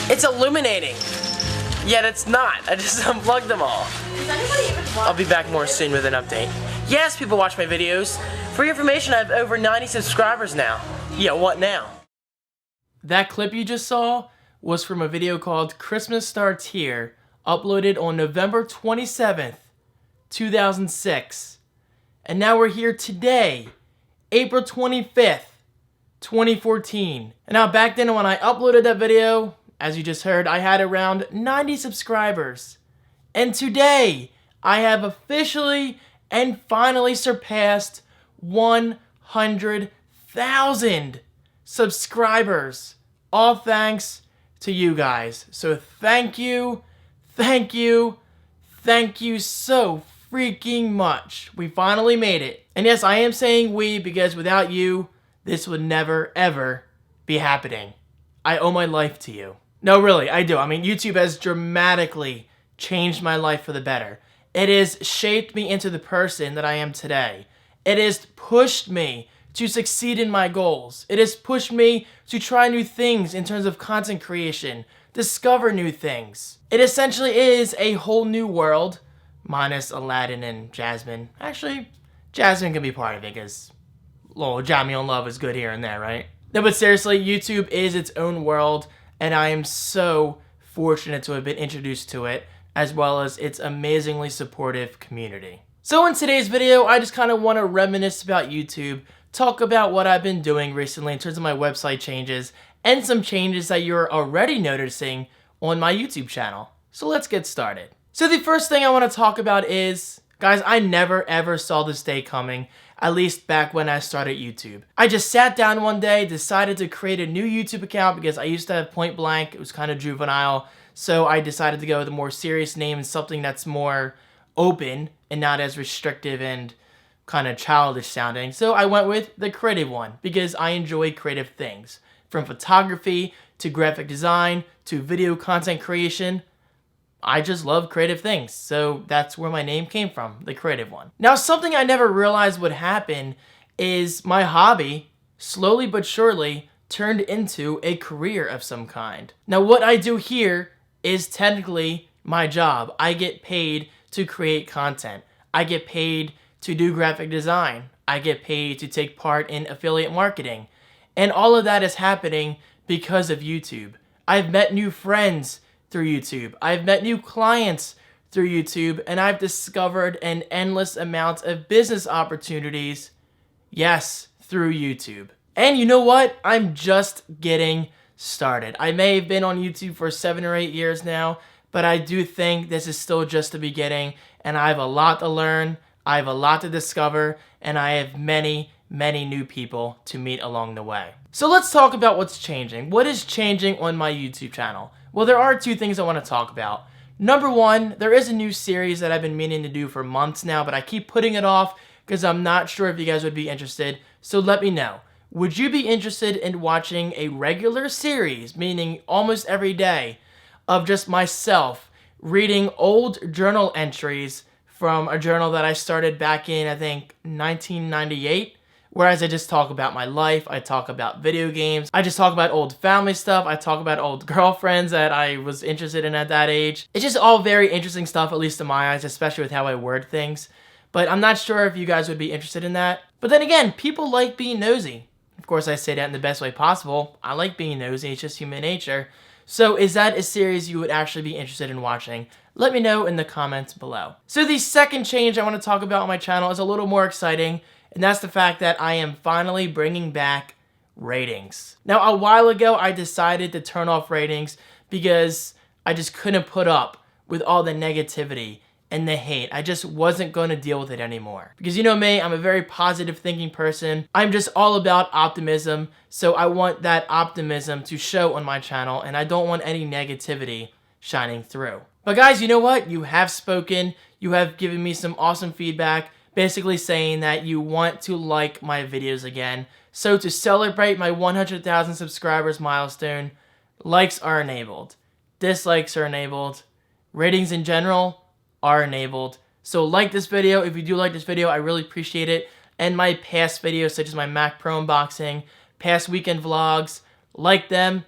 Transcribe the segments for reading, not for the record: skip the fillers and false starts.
It's illuminating. Yet it's not. I just unplugged them all. Does anybody even watch? I'll be back more soon with an update. Yes, people watch my videos. For your information, I have over 90 subscribers now. Yeah, what now? That clip you just saw was from a video called Christmas Starts Here, uploaded on November 27th, 2006. And now we're here today, April 25th, 2014. And now back then when I uploaded that video, as you just heard, I had around 90 subscribers. And today, I have officially and finally surpassed 100,000 subscribers. All thanks to you guys. So thank you, thank you, thank you so freaking much. We finally made it. And yes, I am saying we because without you, this would never ever be happening. I owe my life to you. No, really, I do. I mean, YouTube has dramatically changed my life for the better. It has shaped me into the person that I am today. It has pushed me to succeed in my goals. It has pushed me to try new things in terms of content creation, discover new things. It essentially is a whole new world, minus Aladdin and Jasmine. Actually, Jasmine can be part of it because little Jammy on Love is good here and there, right? No, but seriously, YouTube is its own world, and I am so fortunate to have been introduced to it, as well as its amazingly supportive community. So in today's video, I just kind of want to reminisce about YouTube, talk about what I've been doing recently in terms of my website changes, and some changes that you're already noticing on my YouTube channel. So let's get started. So the first thing I want to talk about is, guys, I never ever saw this day coming, at least back when I started YouTube. I just sat down one day, decided to create a new YouTube account because I used to have Point Blank. It was kind of juvenile. So I decided to go with a more serious name and something that's more open and not as restrictive and kind of childish sounding. So I went with the creative one because I enjoy creative things. From photography to graphic design to video content creation. I just love creative things, so that's where my name came from, the creative one. Now, something I never realized would happen is my hobby, slowly but surely, turned into a career of some kind. Now, what I do here is technically my job. I get paid to create content. I get paid to do graphic design. I get paid to take part in affiliate marketing. And all of that is happening because of YouTube. I've met new friends through YouTube. I've met new clients through YouTube, and I've discovered an endless amount of business opportunities, yes, through YouTube. And you know what? I'm just getting started. I may have been on YouTube for 7 or 8 years now, but I do think this is still just the beginning, and I have a lot to learn, I have a lot to discover, and I have many, many new people to meet along the way. So let's talk about what's changing. What is changing on my YouTube channel? Well, there are 2 things I want to talk about. Number 1, there is a new series that I've been meaning to do for months now, but I keep putting it off because I'm not sure if you guys would be interested. So let me know. Would you be interested in watching a regular series, meaning almost every day, of just myself reading old journal entries from a journal that I started back in, I think, 1998? Whereas I just talk about my life, I talk about video games, I just talk about old family stuff, I talk about old girlfriends that I was interested in at that age. It's just all very interesting stuff, at least in my eyes, especially with how I word things. But I'm not sure if you guys would be interested in that. But then again, people like being nosy. Of course, I say that in the best way possible. I like being nosy, it's just human nature. So is that a series you would actually be interested in watching? Let me know in the comments below. So the second change I want to talk about on my channel is a little more exciting. And that's the fact that I am finally bringing back ratings. Now, a while ago, I decided to turn off ratings because I just couldn't put up with all the negativity and the hate. I just wasn't going to deal with it anymore. Because you know me, I'm a very positive thinking person. I'm just all about optimism. So I want that optimism to show on my channel, and I don't want any negativity shining through. But guys, you know what? You have spoken. You have given me some awesome feedback, basically saying that you want to like my videos again. So to celebrate my 100,000 subscribers milestone, likes are enabled, dislikes are enabled, ratings in general are enabled. So like this video. If you do like this video, I really appreciate it. And my past videos, such as my Mac Pro unboxing, past weekend vlogs, like them,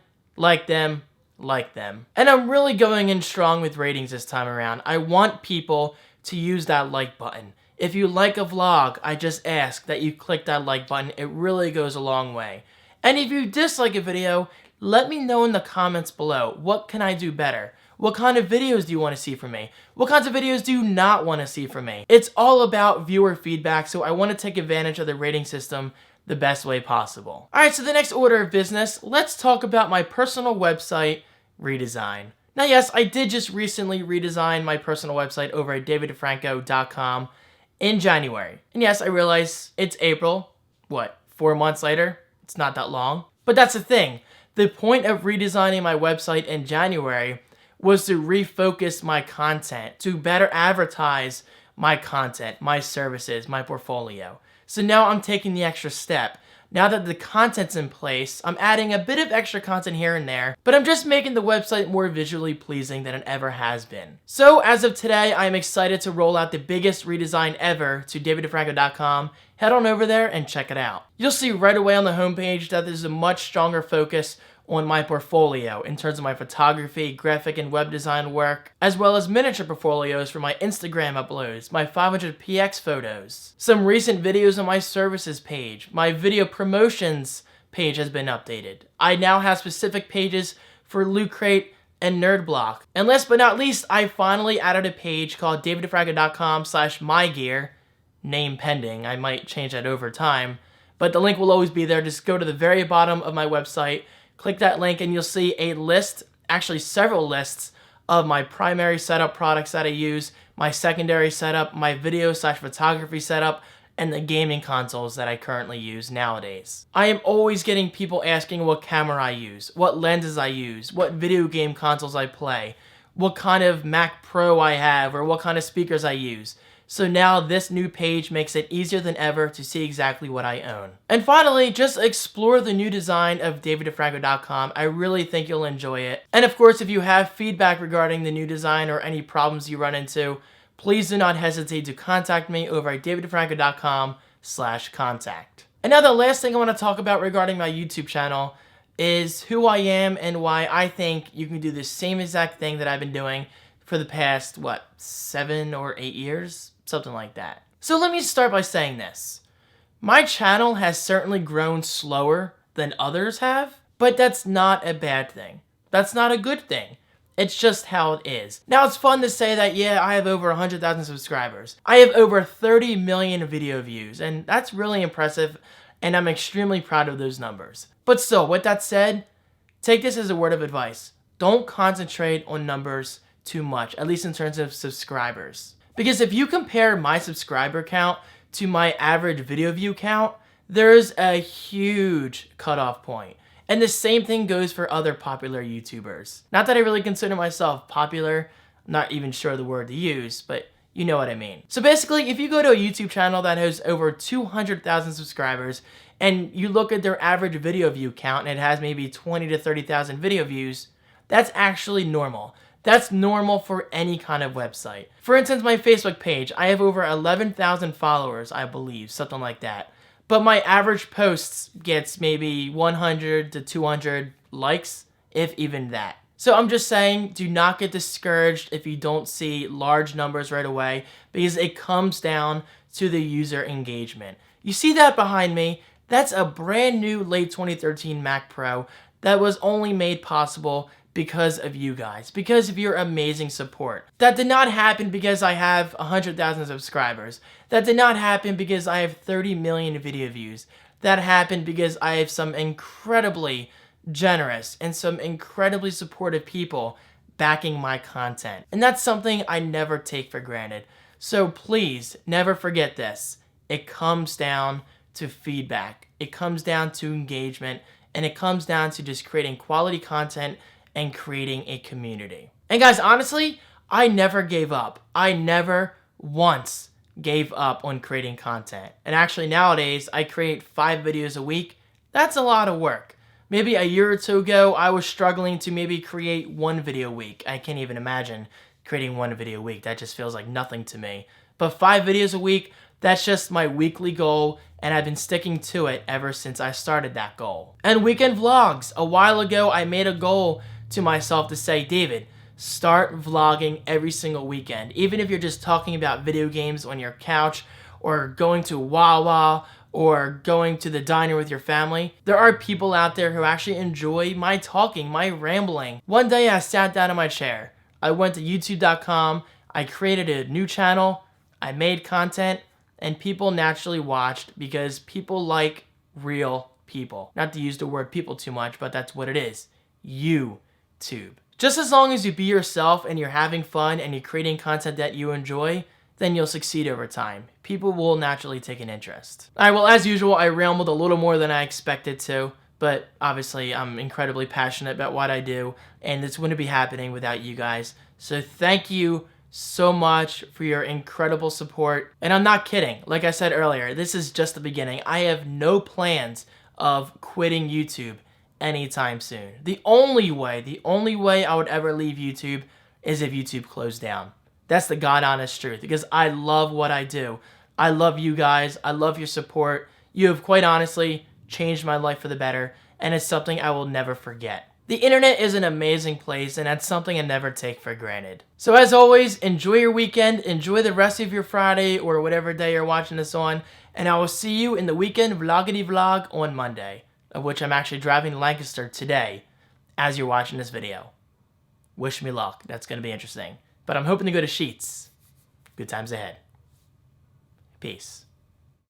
like them. And I'm really going in strong with ratings this time around. I want people to use that like button. If you like a vlog, I just ask that you click that like button. It really goes a long way. And if you dislike a video, let me know in the comments below. What can I do better? What kind of videos do you want to see from me? What kinds of videos do you not want to see from me? It's all about viewer feedback, so I want to take advantage of the rating system the best way possible. Alright, so the next order of business, let's talk about my personal website, Redesign. Now yes, I did just recently redesign my personal website over at daviddefranco.com in January. And yes, I realize it's April. What, 4 months later? It's not that long. But that's the thing. The point of redesigning my website in January was to refocus my content, to better advertise my content, my services, my portfolio. So now I'm taking the extra step. Now that the content's in place, I'm adding a bit of extra content here and there, but I'm just making the website more visually pleasing than it ever has been. So as of today, I am excited to roll out the biggest redesign ever to daviddefranco.com. Head on over there and check it out. You'll see right away on the homepage that there's a much stronger focus on my portfolio in terms of my photography, graphic and web design work, as well as miniature portfolios for my Instagram uploads, my 500px photos, some recent videos on my services page, my video promotions page has been updated. I now have specific pages for Loot Crate and Nerd Block. And last but not least, I finally added a page called daviddefranco.com/mygear, name pending. I might change that over time, but the link will always be there. Just go to the very bottom of my website, click that link, and you'll see a list, actually several lists, of my primary setup products that I use, my secondary setup, my video/photography setup, and the gaming consoles that I currently use nowadays. I am always getting people asking what camera I use, what lenses I use, what video game consoles I play, what kind of Mac Pro I have, or what kind of speakers I use. So now this new page makes it easier than ever to see exactly what I own. And finally, just explore the new design of daviddefranco.com. I really think you'll enjoy it. And of course, if you have feedback regarding the new design or any problems you run into, please do not hesitate to contact me over at daviddefranco.com/contact. And now the last thing I want to talk about regarding my YouTube channel is who I am and why I think you can do the same exact thing that I've been doing for the past, 7 or 8 years? Something like that. So let me start by saying this. My channel has certainly grown slower than others have, but that's not a bad thing. That's not a good thing. It's just how it is. Now it's fun to say that, yeah, I have over 100,000 subscribers. I have over 30 million video views, and that's really impressive, and I'm extremely proud of those numbers. But still, with that said, take this as a word of advice. Don't concentrate on numbers too much, at least in terms of subscribers. Because if you compare my subscriber count to my average video view count, there's a huge cutoff point. And the same thing goes for other popular YouTubers. Not that I really consider myself popular, I'm not even sure the word to use, but you know what I mean. So basically, if you go to a YouTube channel that has over 200,000 subscribers and you look at their average video view count and it has maybe 20 to 30,000 video views, that's actually normal. That's normal for any kind of website. For instance, my Facebook page, I have over 11,000 followers, I believe, something like that. But my average posts gets maybe 100 to 200 likes, if even that. So I'm just saying, do not get discouraged if you don't see large numbers right away, because it comes down to the user engagement. You see that behind me? That's a brand new late 2013 Mac Pro that was only made possible because of you guys, because of your amazing support. That did not happen because I have 100,000 subscribers. That did not happen because I have 30 million video views. That happened because I have some incredibly generous and some incredibly supportive people backing my content. And that's something I never take for granted. So please, never forget this. It comes down to feedback. It comes down to engagement. And it comes down to just creating quality content and creating a community. And guys, honestly, I never gave up. I never once gave up on creating content. And actually nowadays, I create 5 videos a week. That's a lot of work. Maybe a year or two ago, I was struggling to maybe create 1 video a week. I can't even imagine creating 1 video a week. That just feels like nothing to me. But 5 videos a week, that's just my weekly goal, and I've been sticking to it ever since I started that goal. And weekend vlogs. A while ago, I made a goal to myself to say, David, start vlogging every single weekend. Even if you're just talking about video games on your couch or going to Wawa or going to the diner with your family. There are people out there who actually enjoy my talking, my rambling. One day I sat down in my chair. I went to youtube.com. I created a new channel. I made content and people naturally watched because people like real people. Not to use the word people too much, but that's what it is. YouTube. Just as long as you be yourself and you're having fun and you're creating content that you enjoy, then you'll succeed over time. People will naturally take an interest. Alright, well, as usual, I rambled a little more than I expected to, but obviously I'm incredibly passionate about what I do, and this wouldn't be happening without you guys. So thank you so much for your incredible support. And I'm not kidding. Like I said earlier, this is just the beginning. I have no plans of quitting YouTube anytime soon. The only way I would ever leave YouTube is if YouTube closed down. That's the God honest truth, because I love what I do. I love you guys. I love your support. You have quite honestly changed my life for the better, and it's something I will never forget. The internet is an amazing place, and that's something I never take for granted. So as always, enjoy your weekend, enjoy the rest of your Friday or whatever day you're watching this on, and I will see you in the weekend vloggity vlog on Monday, of which I'm actually driving to Lancaster today as you're watching this video. Wish me luck. That's going to be interesting. But I'm hoping to go to Sheets. Good times ahead. Peace.